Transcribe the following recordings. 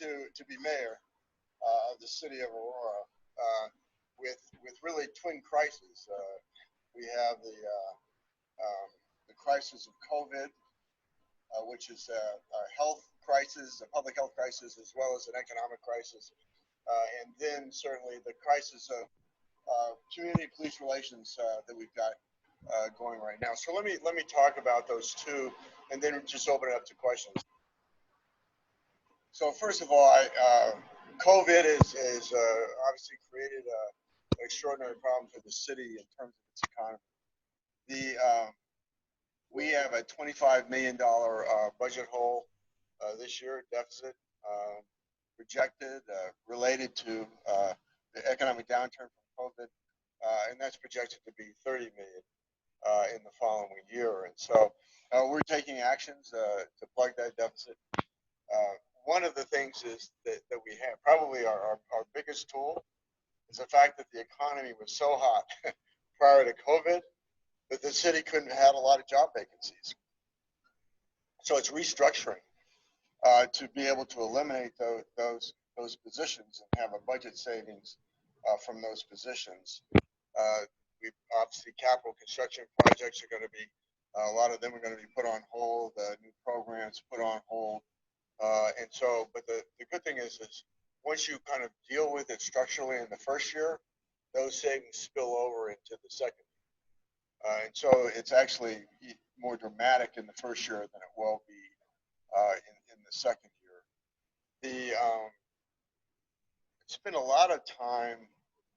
to be mayor of the city of Aurora with really twin crises. We have the crisis of COVID, which is a health crisis, a public health crisis, as well as an economic crisis, and then certainly the crisis of community police relations that we've got going right now. So let me talk about those two, and then just open it up to questions. So first of all, COVID is obviously created an extraordinary problem for the city in terms of its economy. We have a $25 million budget hole this year, deficit projected, related to the economic downturn from COVID, and that's projected to be $30 million in the following year. And so we're taking actions to plug that deficit. One of the things is that we have, probably our biggest tool, is the fact that the economy was so hot prior to COVID that the city couldn't have a lot of job vacancies. So it's restructuring to be able to eliminate those positions and have a budget savings from those positions. We obviously, capital construction projects are going to be, a lot of them are going to be put on hold, new programs put on hold. And so, but the good thing is once you kind of deal with it structurally in the first year, those savings spill over into the second year. And so it's actually more dramatic in the first year than it will be in the second year. It's been a lot of time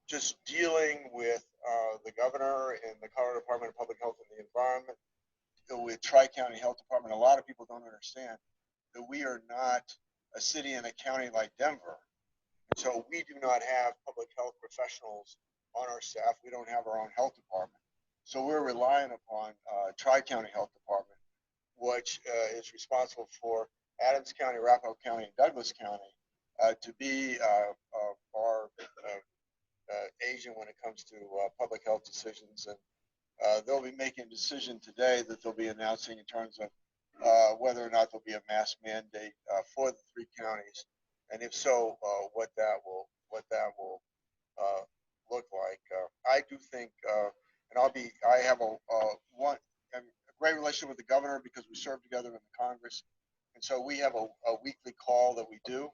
just dealing with the governor and the Colorado Department of Public Health and the Environment, with Tri-County Health Department. A lot of people don't understand that we are not a city and a county like Denver. And so we do not have public health professionals on our staff. We don't have our own health department. So we're relying upon Tri-County Health Department, which is responsible for Adams County, Arapahoe County, and Douglas County, to be our agent when it comes to public health decisions. And they'll be making a decision today that they'll be announcing in terms of whether or not there'll be a mask mandate for the three counties, and if so, what that will look like. I do think, and I have a great relationship with the governor because we serve together in the Congress, and so we have a weekly call that we do.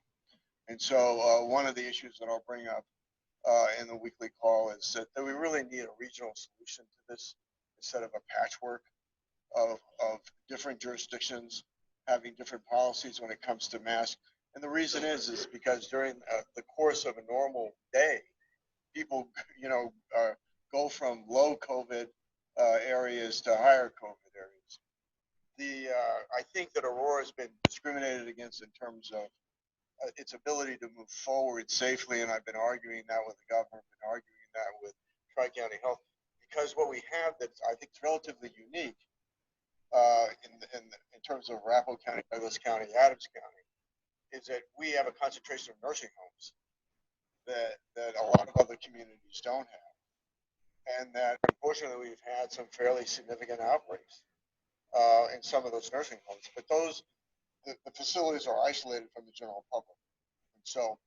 And so one of the issues that I'll bring up in the weekly call is that we really need a regional solution to this instead of a patchwork of different jurisdictions having different policies when it comes to masks. And the reason is because during the course of a normal day, people, go from low COVID areas to higher COVID areas. I think that Aurora has been discriminated against in terms of its ability to move forward safely, and I've been arguing that with the governor, been arguing that with Tri-County Health, because what we have that I think is relatively unique in terms of Arapahoe County, Douglas County, Adams County, is that we have a concentration of nursing homes that a lot of other communities don't have, and that unfortunately we've had some fairly significant outbreaks in some of those nursing homes. But the facilities are isolated from the general public, and so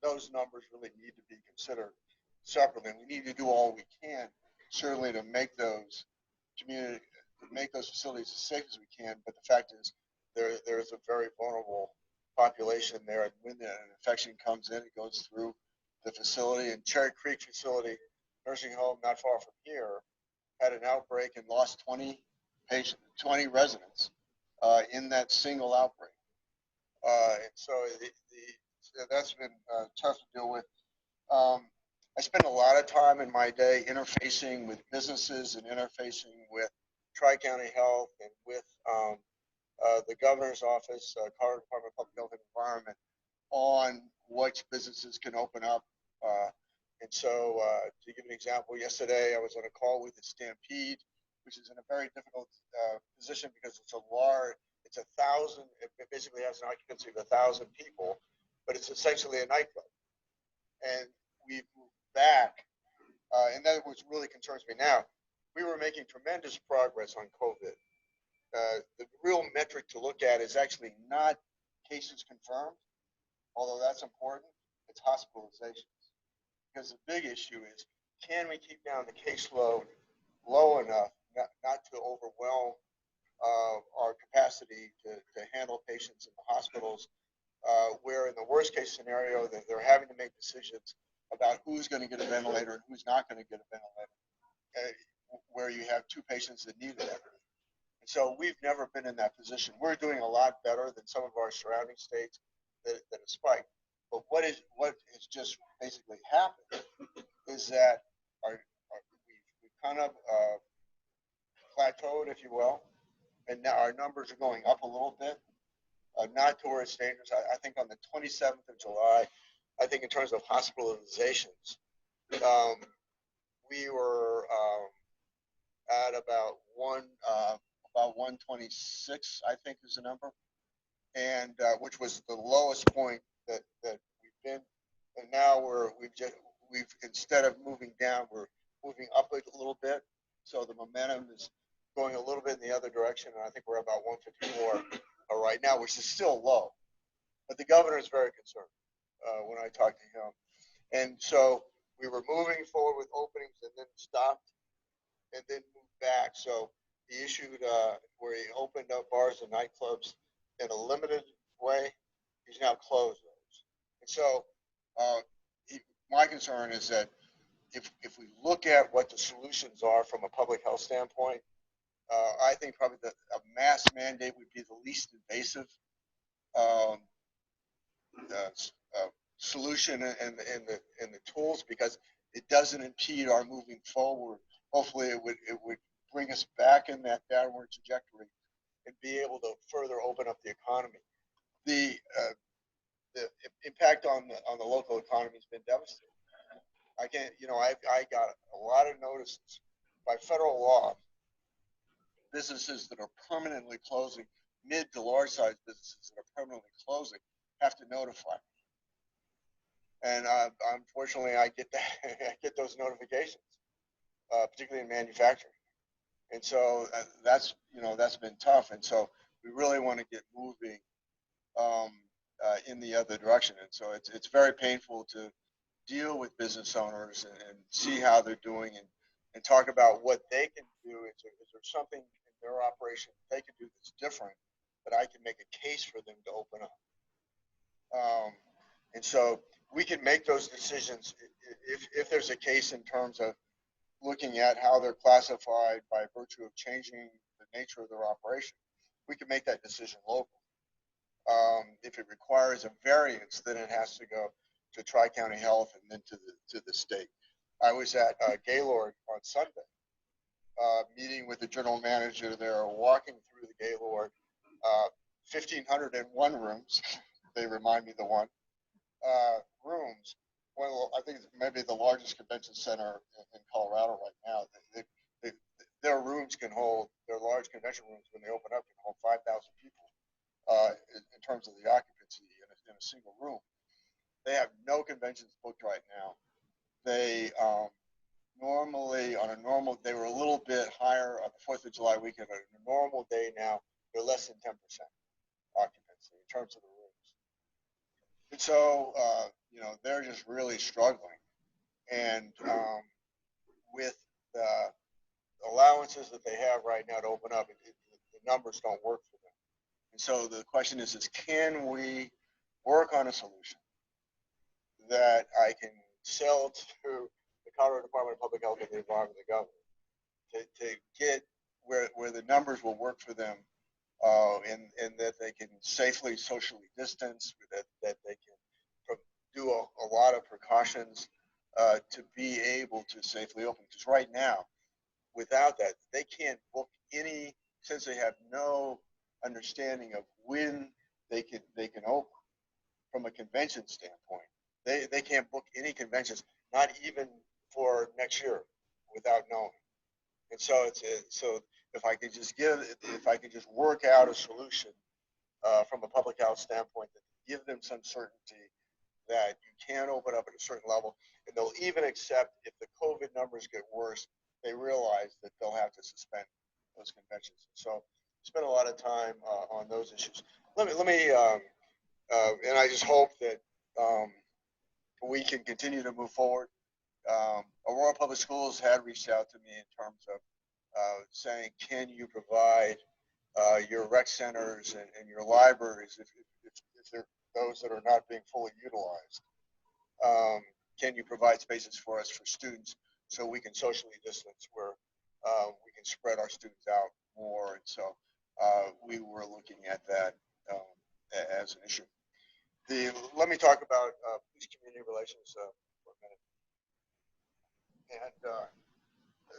those numbers really need to be considered separately. And we need to do all we can, certainly, to make those facilities as safe as we can. But the fact is, there's a very vulnerable population there, and when an infection comes in, it goes through the facility. And Cherry Creek facility, nursing home not far from here, had an outbreak and lost 20 residents in that single outbreak. And so that's been tough to deal with. I spend a lot of time in my day interfacing with businesses and interfacing with Tri-County Health and with the governor's office, Colorado Department of Public Health and Environment, on which businesses can open up. And so to give an example, yesterday I was on a call with the Stampede, which is in a very difficult position because it's it's 1,000, it basically has an occupancy of 1,000 people, but it's essentially a nightclub. And we've moved back, and that what really concerns me now. We were making tremendous progress on COVID. The real metric to look at is actually not cases confirmed, although that's important, it's hospitalizations. Because the big issue is, can we keep down the caseload low enough not to overwhelm our capacity to handle patients in the hospitals, where in the worst case scenario that they're having to make decisions about who's going to get a ventilator and who's not going to get a ventilator, where you have two patients that need it. And so we've never been in that position. We're doing a lot better than some of our surrounding states that have spiked. But what has just basically happened is that we've kind of plateaued, if you will, and now our numbers are going up a little bit, not to where it's dangerous. I think on the 27th of July, I think in terms of hospitalizations, we were at about 126, I think is the number, and which was the lowest point that we've been. And now we've instead of moving down, we're moving up a little bit. So the momentum is going a little bit in the other direction, and I think we're about 154 right now, which is still low. But the governor is very concerned when I talked to him. And so we were moving forward with openings and then stopped and then moved back. So he issued where he opened up bars and nightclubs in a limited way. He's now closed those. And so my concern is that if we look at what the solutions are from a public health standpoint, I think probably a mass mandate would be the least invasive solution and the tools, because it doesn't impede our moving forward. Hopefully it would bring us back in that downward trajectory and be able to further open up the economy. The impact on the local economy has been devastating. I got a lot of notices by federal law. Businesses that are permanently closing, mid to large size businesses that are permanently closing, have to notify me. And unfortunately, I get those notifications, particularly in manufacturing. And so that's been tough. And so we really want to get moving in the other direction. And so it's very painful to deal with business owners and see how they're doing and talk about what they can do. Is there something in their operation they can do that's different that I can make a case for them to open up? And so we can make those decisions if there's a case in terms of looking at how they're classified by virtue of changing the nature of their operation. We can make that decision locally. If it requires a variance, then it has to go to Tri-County Health and then to the state. I was at Gaylord on Sunday, meeting with the general manager there, walking through the Gaylord, 1,501 rooms. They remind me the one rooms. Well, I think it's maybe the largest convention center in Colorado right now. Their rooms can hold, their large convention rooms when they open up can hold 5,000 people in terms of the occupancy in a single room. They have no conventions booked right now. They normally, on a normal, they were a little bit higher on the 4th of July weekend. On a normal day now, they're less than 10% occupancy in terms of the rooms. And so, they're just really struggling. And with the allowances that they have right now to open up, the numbers don't work for them. And so the question is can we work on a solution that I can sell to the Colorado Department of Public Health and the Environment, the governor, to get where the numbers will work for them, and that they can safely socially distance, that they can do a lot of precautions to be able to safely open. Because right now, without that, they can't book any, since they have no understanding of when they can open from a convention standpoint. They can't book any conventions, not even for next year, without knowing. And so so if I could just work out a solution from a public health standpoint that give them some certainty that you can open up at a certain level, and they'll even accept if the COVID numbers get worse, they realize that they'll have to suspend those conventions. So spend a lot of time on those issues. Let me and I just hope that we can continue to move forward. Aurora Public Schools had reached out to me in terms of saying, can you provide your rec centers and your libraries, if they're those that are not being fully utilized? Can you provide spaces for us for students so we can socially distance, where we can spread our students out more? And so we were looking at that as an issue. Let me talk about police community relations for a minute. And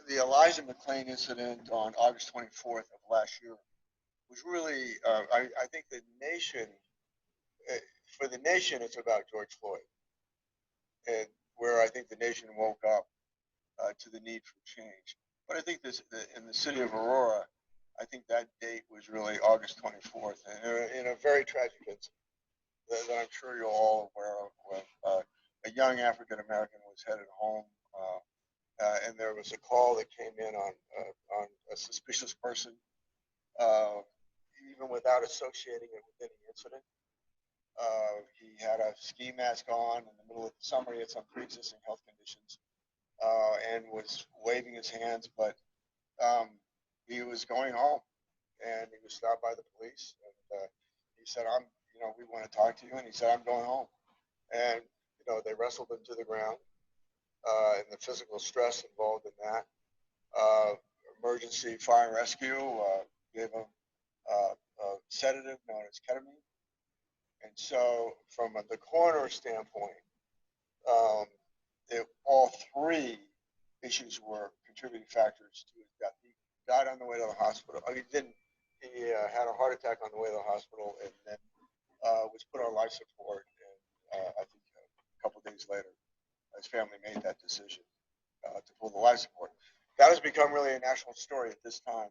the Eliza Mclean incident on August 24th of last year was really, I think the nation, for the nation, it's about George Floyd, and where I think the nation woke up to the need for change. But I think this, in the city of Aurora, I think that date was really August 24th, and in a very tragic incident that I'm sure you're all aware of, when a young African American was headed home, and there was a call that came in on a suspicious person, even without associating it with any incident. He had a ski mask on in the middle of the summer. He had some pre-existing health conditions, and was waving his hands, but he was going home, and he was stopped by the police, and he said, we want to talk to you. And he said, I'm going home. And, they wrestled him to the ground, and the physical stress involved in that. Emergency fire and rescue gave him a sedative known as ketamine. And so from the coroner standpoint, all three issues were contributing factors to his death. He died on the way to the hospital. He didn't. He had a heart attack on the way to the hospital, and then was put on life support. And I think a couple of days later, his family made that decision to pull the life support. That has become really a national story at this time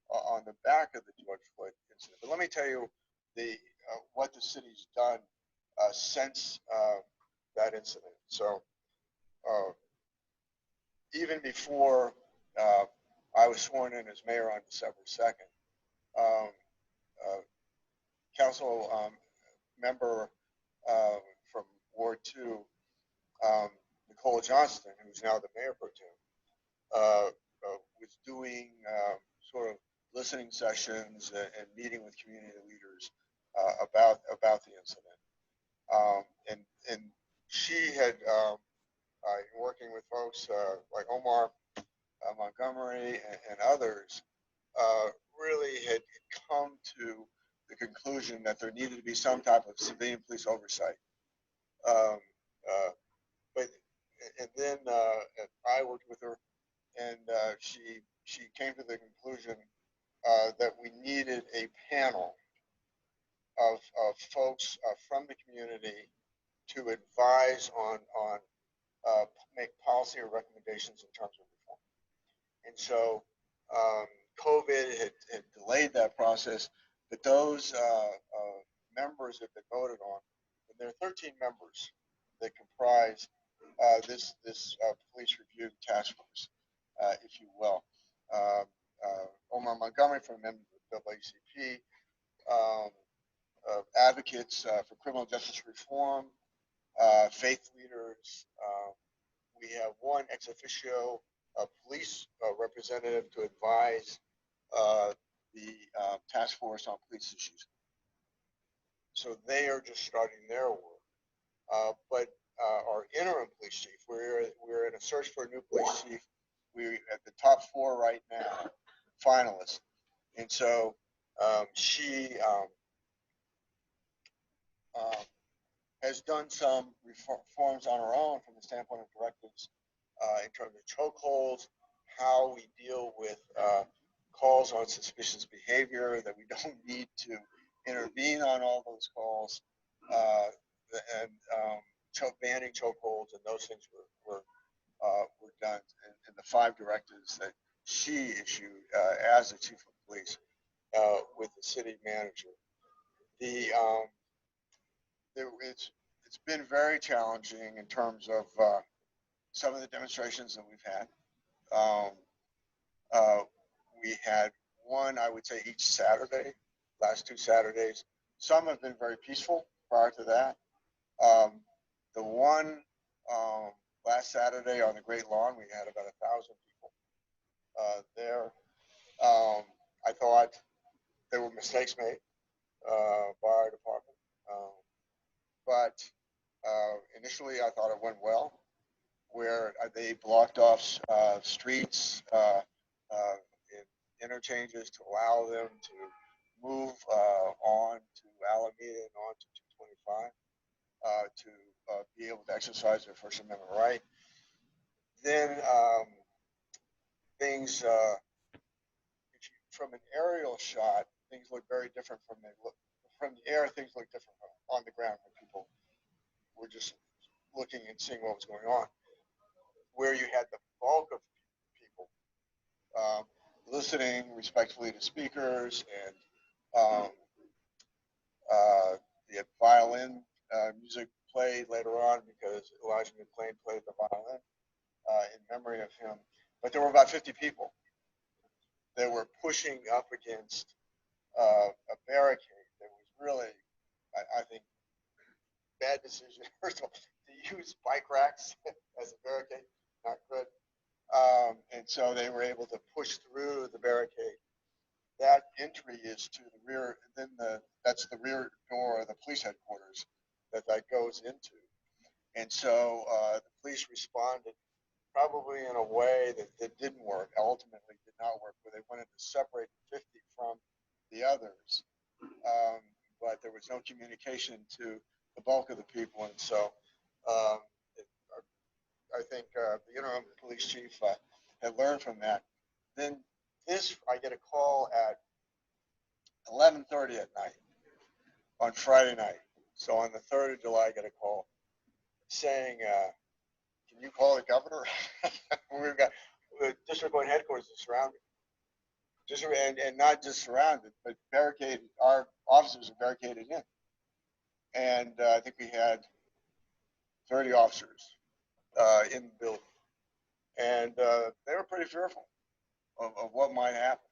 on the back of the George Floyd incident. But let me tell you what the city's done since that incident. So even before I was sworn in as mayor on December 2nd, council member from Ward 2, Nicole Johnston, who's now the mayor pro tem, was doing sort of listening sessions and meeting with community leaders about the incident. And she had, working with folks like Omar Montgomery and others, really had come to the conclusion that there needed to be some type of civilian police oversight. And then I worked with her, and she came to the conclusion that we needed a panel of folks from the community to advise on make policy or recommendations in terms of reform. And so COVID had delayed that process, but those members have been voted on, and there are 13 members that comprise this police review task force, if you will. Omar Montgomery, from a member of the WCP, advocates for criminal justice reform, faith leaders. We have one ex officio police representative to advise the task force on police issues. So they are just starting their work. But our interim police chief, we're in a search for a new police chief. We're at the top 4 right now, finalists. And so she has done some reforms on her own from the standpoint of directives in terms of chokeholds, how we deal with calls on suspicious behavior, that we don't need to intervene on all those calls, and banning chokeholds, and those things were done in the 5 directives that she issued as the chief of police with the city manager. It's been very challenging in terms of some of the demonstrations that we've had. We had one, I would say, each Saturday, last 2 Saturdays. Some have been very peaceful prior to that. The one last Saturday on the Great Lawn, we had about 1,000 people there. I thought there were mistakes made by our department, but initially I thought it went well, where they blocked off streets in interchanges to allow them to move on to Alameda and on to 225 to be able to exercise their First Amendment right. Then things, from an aerial shot, things look very different from the air. Things look different on the ground when people were just looking and seeing what was going on. Where you had the bulk of people listening respectfully to speakers, and the violin music played later on because Eliza Mclean played the violin in memory of him. But there were about 50 people that were pushing up against a barricade that was really, I think, bad decision. First of all, to use bike racks as a barricade, not good. And so they were able to push through the barricade. That entry is to the rear, then that's the rear door of the police headquarters that goes into. And so the police responded probably in a way that didn't work, ultimately did not work, where they wanted to separate 50 from the others. But there was no communication to the bulk of the people. And so I think the interim police chief had learned from that. Then I get a call at 11:30 at night on Friday night. So on the 3rd of July, I get a call saying, can you call the governor? We've got the district one headquarters is surrounded. And not just surrounded, but barricaded. Our officers are barricaded in. And I think we had 30 officers in the building. And they were pretty fearful of what might happen,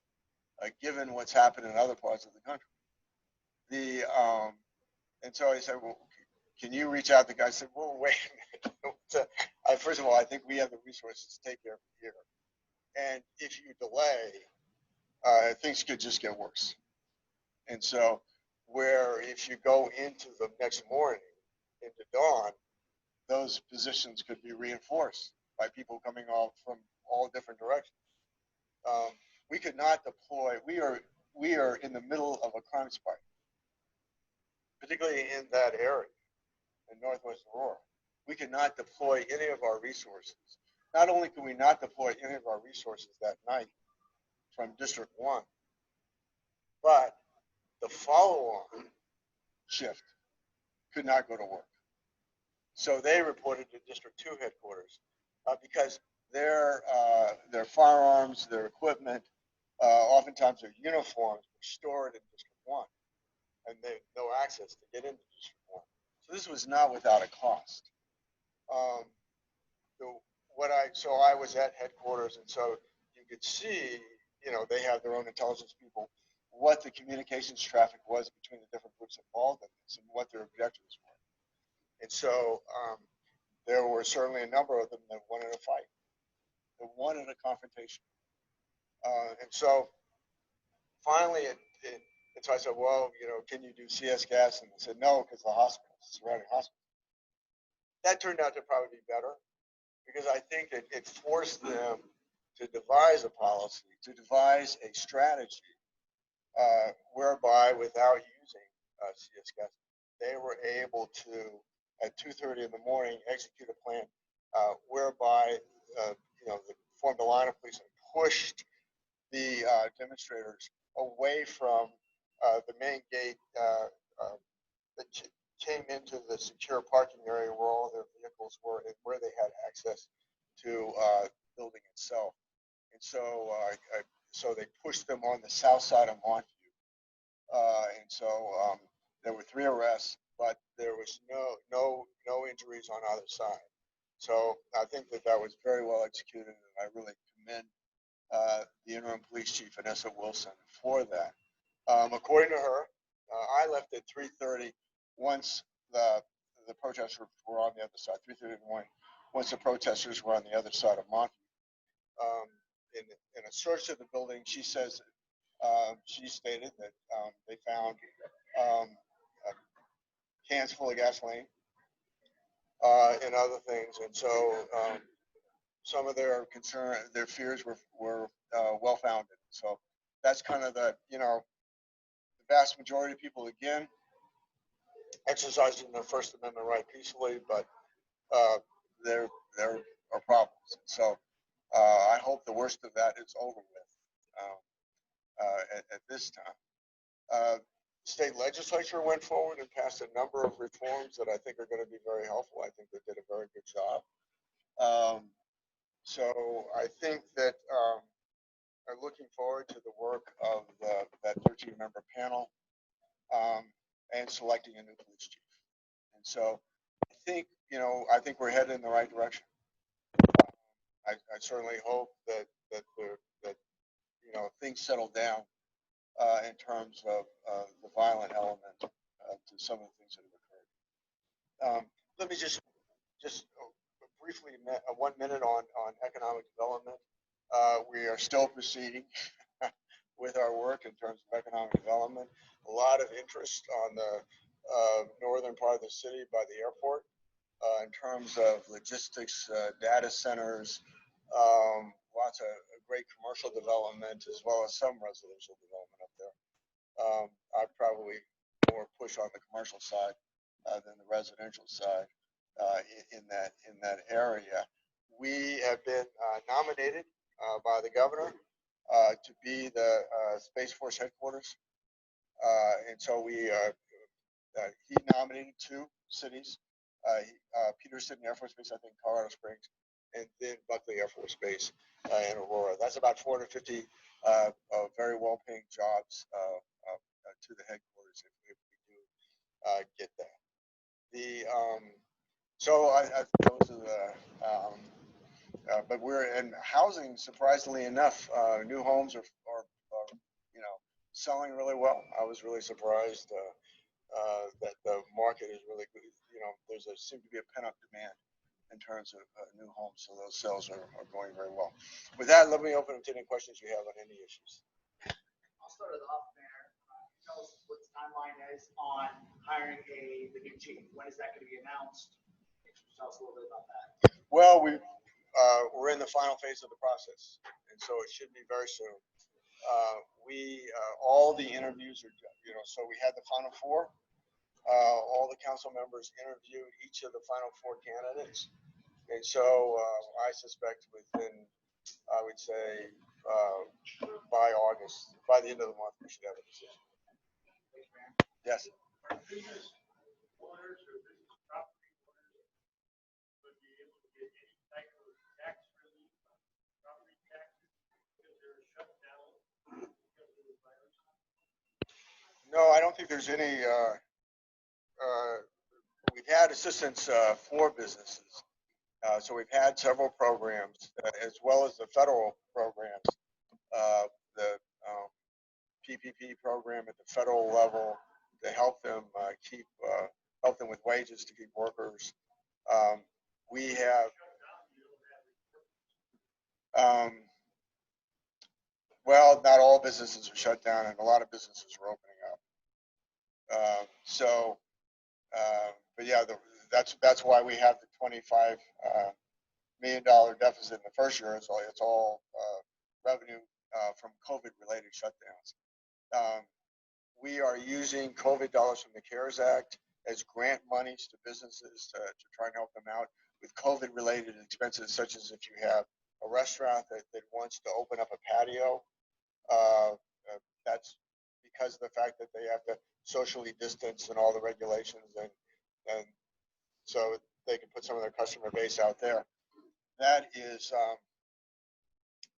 given what's happened in other parts of the country. And so I said, well, can you reach out to the guy? I said, well, wait a minute. First of all, I think we have the resources to take care of it here. And if you delay, things could just get worse. And so where if you go into the next morning, into dawn, those positions could be reinforced by people coming off from all different directions. We could not deploy. We are in the middle of a crime spike, particularly in that area in Northwest Aurora. We could not deploy any of our resources. Not only can we not deploy any of our resources that night from District 1, but the follow-on shift could not go to work. So they reported to District 2 headquarters because their firearms, their equipment, oftentimes their uniforms were stored in District 1, and they had no access to get into District 1. So this was not without a cost. So I was at headquarters, and so you could see, they have their own intelligence people, what the communications traffic was between the different groups involved in this and what their objectives were. And so there were certainly a number of them that wanted a fight, that wanted a confrontation. And so finally, and so I said, well, can you do CS gas? And they said, no, because the surrounding hospitals. That turned out to probably be better, because I think it forced them to devise a policy, to devise a strategy whereby, without using CS gas, they were able to, at 2:30 in the morning, execute a plan whereby they formed a line of police and pushed the demonstrators away from the main gate that came into the secure parking area where all their vehicles were and where they had access to the building itself. And so so they pushed them on the south side of Montview. And so there were 3 arrests, but there was no injuries on either side. So I think that was very well executed, and I really commend the interim police chief, Vanessa Wilson, for that. According to her, I left at 3:30 once the the protesters were on the other side, 3:31, once the protesters were on the other side of Monty. In a search of the building, she says, she stated that they found cans full of gasoline and other things. And so some of their their fears were well-founded. So that's kind of the vast majority of people, again, exercising their First Amendment right peacefully, but there are problems. So I hope the worst of that is over with at this time. State legislature went forward and passed a number of reforms that I think are going to be very helpful. I think they did a very good job. So I think that I'm looking forward to the work of that 13-member panel and selecting a new police chief. And so I think we're headed in the right direction. I certainly hope that things settle down in terms of the violent element to some of the things that have occurred. Let me just briefly, 1 minute on economic development. We are still proceeding with our work in terms of economic development. A lot of interest on the northern part of the city by the airport in terms of logistics, data centers, lots of great commercial development, as well as some residential development up there. I probably more push on the commercial side than the residential side in that area. We have been nominated by the governor to be the Space Force headquarters, and so he nominated 2 cities, Peterson Air Force Base, I think Colorado Springs, and then Buckley Air Force Base in Aurora. That's about 450 very well-paying jobs to the headquarters if we do get that. So those are the, but we're in housing, surprisingly enough, new homes are selling really well. I was really surprised that the market is really good. Seems to be a pent-up demand in terms of new homes, so those sales are going very well. With that, let me open up to any questions you have on any issues. I'll start it off, Mayor. Tell us what the timeline is on hiring the new chief. When is that going to be announced? Tell us a little bit about that. Well, we're in the final phase of the process, and so it should be very soon. All the interviews are, so we had the final 4. All the council members interviewed each of the final 4 candidates. And so I suspect within, I would say, by August, by the end of the month, we should have a decision. Yes. No, I don't think there's any. We've had assistance for businesses. So we've had several programs, as well as the federal programs, the PPP program at the federal level to help them help them with wages to keep workers. We have, well, not all businesses are shut down, and a lot of businesses are opening up. But yeah, that's why we have the $25 million deficit in the first year. It's all revenue from COVID-related shutdowns. We are using COVID dollars from the CARES Act as grant monies to businesses to try and help them out with COVID-related expenses, such as if you have a restaurant that wants to open up a patio. That's because of the fact that they have to socially distance and all the regulations, and so they can put some of their customer base out there. That is,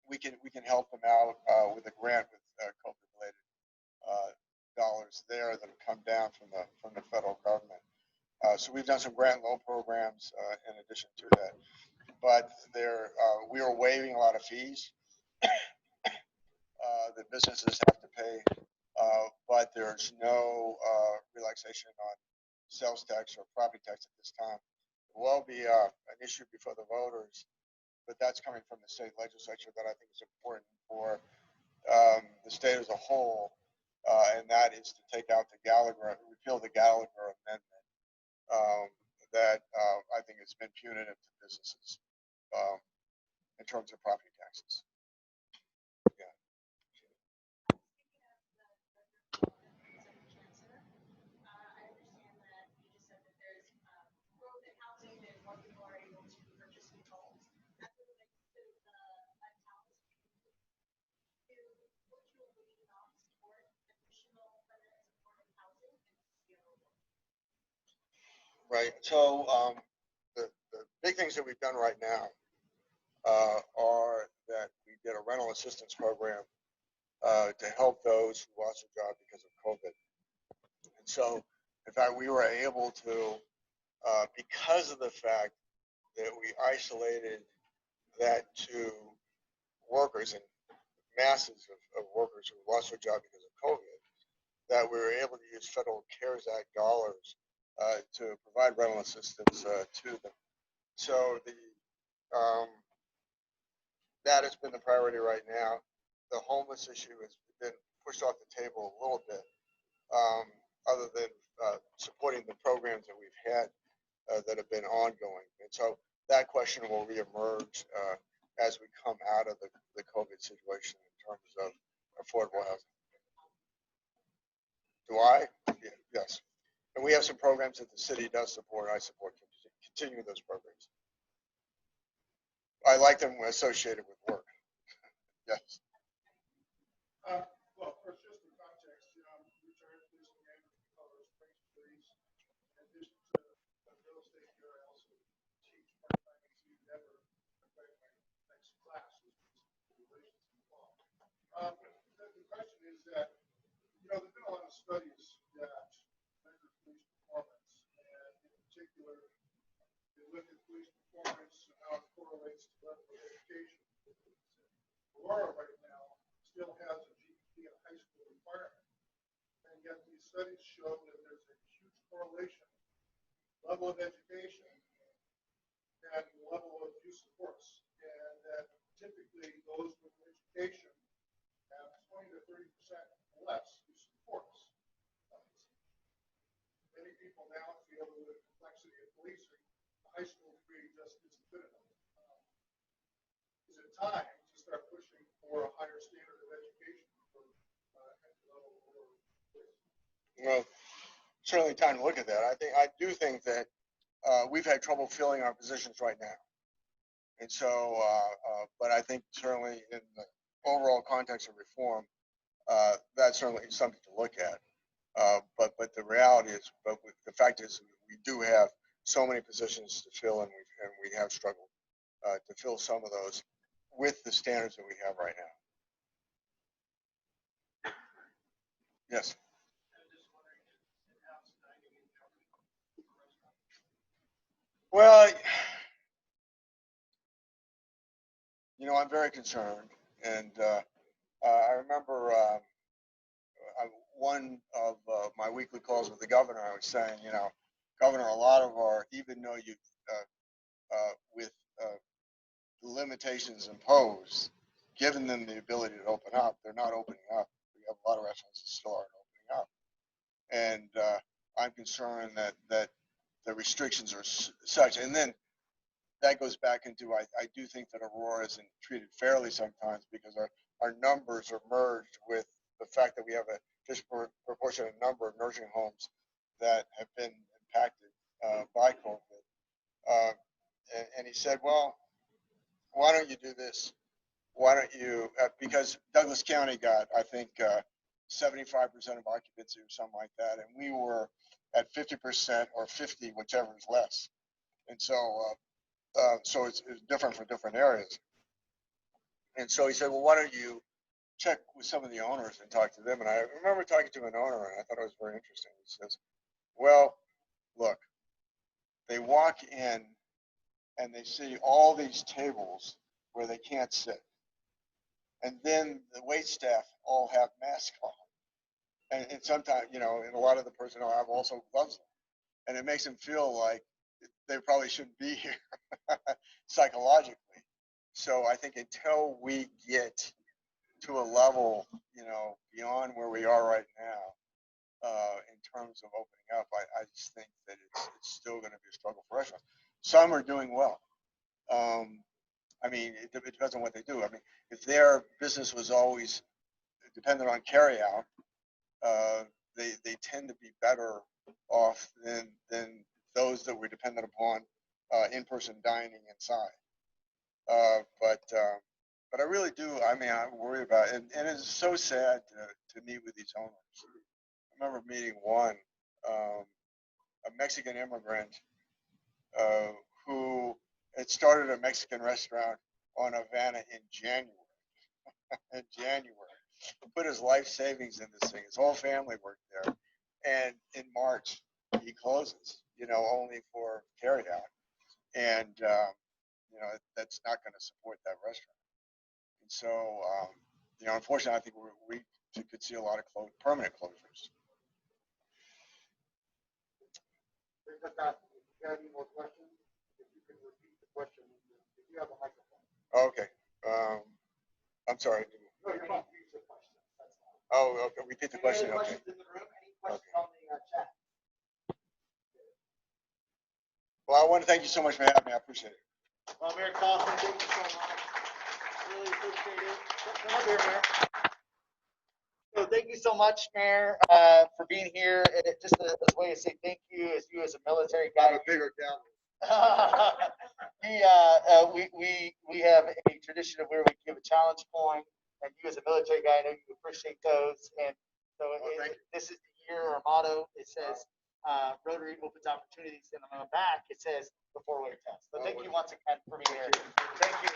we can help them out with a grant with COVID-related dollars there that have come down from the federal government. So we've done some grant loan programs in addition to that, but we are waiving a lot of fees that businesses have to pay, but there's no relaxation on sales tax or property tax at this time. It will be an issue before the voters, but that's coming from the state legislature that I think is important for the state as a whole, and that is to take out the Gallagher, repeal the Gallagher amendment that I think has been punitive to businesses in terms of property taxes. Yeah. Right. So the big things that we've done right now are that we did a rental assistance program to help those who lost their job because of COVID. And so, in fact, we were able to, because of the fact that we isolated that to workers and masses of workers who lost their job because of COVID, that we were able to use federal CARES Act dollars to provide rental assistance to them. So that has been the priority right now. The homeless issue has been pushed off the table a little bit, other than supporting the programs that we've had that have been ongoing. And so that question will reemerge as we come out of the COVID situation in terms of affordable housing. Do I? Yeah, yes. And we have some programs that the city does support. I support continuing those programs. I like them associated with work. Yes. Well, first, just for context, retired police manager in Colorado Springs police. In addition to real estate here, I also teach part-time at Denver. My next class is relations and law. The question is that, there's been a lot of studies that measure police performance, and in particular, they look at police performance and how it correlates to level of education. Aurora right now still has a GPA and high school requirement, and yet these studies show that there's a huge correlation, level of education and level of use of force, and that typically those with education have 20 to 30% less use of force. Many people now feel that with the complexity of policing, the high school degree just isn't good enough. Is it time to start pushing for a higher standard of education for entry level or police? Well, certainly time to look at that. I do think that we've had trouble filling our positions right now, and so, but I think certainly in the overall context of reform, that's certainly something to look at. But the reality is, the fact is, we do have so many positions to fill, and we have struggled to fill some of those with the standards that we have right now. Yes. Well, I'm very concerned, and I remember one of my weekly calls with the governor, I was saying, Governor, a lot of even though you, with the limitations imposed, given them the ability to open up, they're not opening up. We have a lot of restaurants that still aren't opening up. And I'm concerned that the restrictions are such, and then that goes back into, I do think that Aurora isn't treated fairly sometimes because our numbers are merged with the fact that we have a disproportionate number of nursing homes that have been impacted by COVID. And he said, well, why don't you do this? Why don't you, because Douglas County got, I think, 75% of occupancy or something like that, and we were at 50% or 50, whichever is less. And so, so it's different for different areas. And so he said, well, why don't you check with some of the owners and talk to them? And I remember talking to an owner, and I thought it was very interesting. He says, well, look, they walk in and they see all these tables where they can't sit. And then the wait staff all have masks on. And sometimes, and a lot of the personnel have also gloves on. and it makes them feel like they probably shouldn't be here psychologically. So I think until we get to a level, you know, beyond where we are right now, in terms of opening up, I just think that it's still going to be a struggle for restaurants. Some are doing well. I mean, it depends on what they do. I mean, if their business was always dependent on carryout, they tend to be better off than those that were dependent upon in-person dining inside. But I really do. I mean, I worry about it, and it's so sad to meet with these owners. I remember meeting one, a Mexican immigrant who had started a Mexican restaurant on Havana in January. In January, put his life savings in this thing. His whole family worked there, and in March he closes. You know, only for carryout, and you know that's not going to support that restaurant. And so, you know, unfortunately, I think we could see a lot of permanent closures. If you have any more questions, if you could repeat the question, if you have a microphone. Okay. I'm sorry. No, you're fine. Oh, okay. Repeat the question. Any Okay. questions in the room? Any questions on the chat? Well, I want to thank you so much for having me. I appreciate it. Well, Mayor Coffman, thank you so much. Really appreciate it. Come up here, Mayor. So thank you so much, Mayor, for being here. And just as a way to say thank you, as a military guy. I'm a bigger county. We have a tradition of where we give a challenge point, and you as a military guy, I know you appreciate those. And so this is the year or motto. It says Rotary opens opportunities, and on the back it says the 4-way test. So thank you once again for being here. Thank you.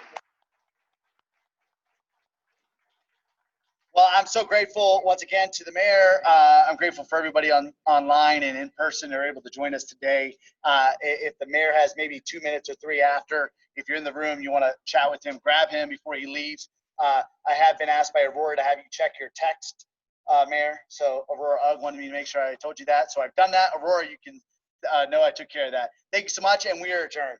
Well, I'm so grateful once again to the mayor. I'm grateful for everybody online and in person who are able to join us today. If the mayor has maybe 2 minutes or 3 after, if you're in the room, you want to chat with him, grab him before he leaves. I have been asked by Aurora to have you check your text, Mayor. So Aurora wanted me to make sure I told you that. So I've done that. Aurora, you can know I took care of that. Thank you so much, and we are adjourned.